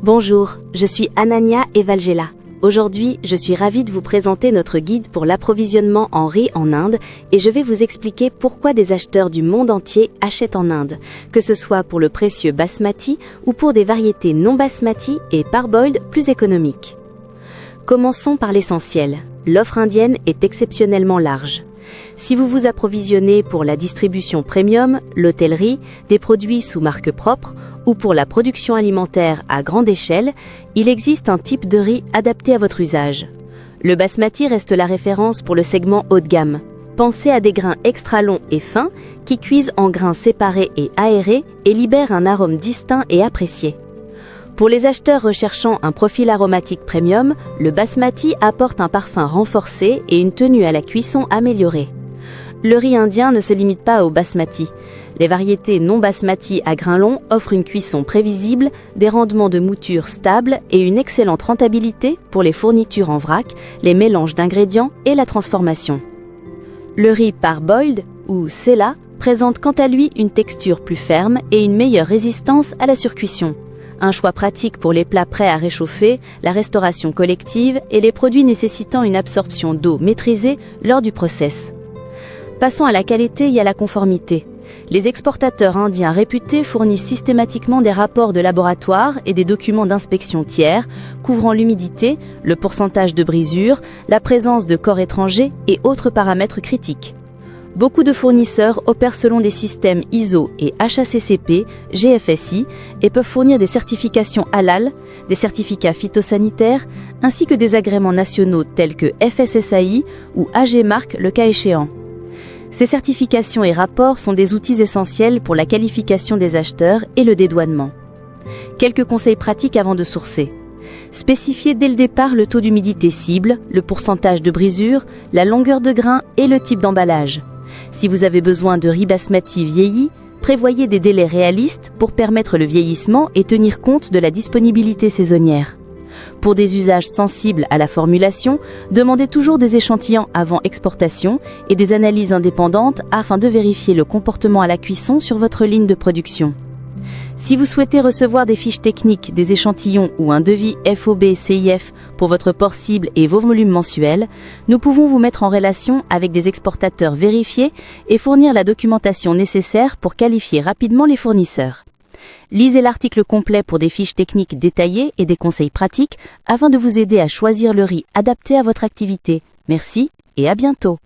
Bonjour, je suis Anania Evalgela. Aujourd'hui, je suis ravie de vous présenter notre guide pour l'approvisionnement en riz en Inde et je vais vous expliquer pourquoi des acheteurs du monde entier achètent en Inde, que ce soit pour le précieux basmati ou pour des variétés non basmati et parboiled plus économiques. Commençons par l'essentiel. L'offre indienne est exceptionnellement large. Si vous vous approvisionnez pour la distribution premium, l'hôtellerie, des produits sous marque propre ou pour la production alimentaire à grande échelle, il existe un type de riz adapté à votre usage. Le basmati reste la référence pour le segment haut de gamme. Pensez à des grains extra longs et fins qui cuisent en grains séparés et aérés et libèrent un arôme distinct et apprécié. Pour les acheteurs recherchant un profil aromatique premium, le basmati apporte un parfum renforcé et une tenue à la cuisson améliorée. Le riz indien ne se limite pas au basmati. Les variétés non basmati à grains longs offrent une cuisson prévisible, des rendements de mouture stables et une excellente rentabilité pour les fournitures en vrac, les mélanges d'ingrédients et la transformation. Le riz parboiled, ou sela, présente quant à lui une texture plus ferme et une meilleure résistance à la surcuisson. Un choix pratique pour les plats prêts à réchauffer, la restauration collective et les produits nécessitant une absorption d'eau maîtrisée lors du process. Passons à la qualité et à la conformité. Les exportateurs indiens réputés fournissent systématiquement des rapports de laboratoire et des documents d'inspection tiers couvrant l'humidité, le pourcentage de brisure, la présence de corps étrangers et autres paramètres critiques. Beaucoup de fournisseurs opèrent selon des systèmes ISO et HACCP, GFSI et peuvent fournir des certifications halal, des certificats phytosanitaires, ainsi que des agréments nationaux tels que FSSAI ou AG Mark le cas échéant. Ces certifications et rapports sont des outils essentiels pour la qualification des acheteurs et le dédouanement. Quelques conseils pratiques avant de sourcer. Spécifiez dès le départ le taux d'humidité cible, le pourcentage de brisure, la longueur de grain et le type d'emballage. Si vous avez besoin de riz basmati vieilli, prévoyez des délais réalistes pour permettre le vieillissement et tenir compte de la disponibilité saisonnière. Pour des usages sensibles à la formulation, demandez toujours des échantillons avant exportation et des analyses indépendantes afin de vérifier le comportement à la cuisson sur votre ligne de production. Si vous souhaitez recevoir des fiches techniques, des échantillons ou un devis FOB-CIF pour votre port cible et vos volumes mensuels, nous pouvons vous mettre en relation avec des exportateurs vérifiés et fournir la documentation nécessaire pour qualifier rapidement les fournisseurs. Lisez l'article complet pour des fiches techniques détaillées et des conseils pratiques afin de vous aider à choisir le riz adapté à votre activité. Merci et à bientôt.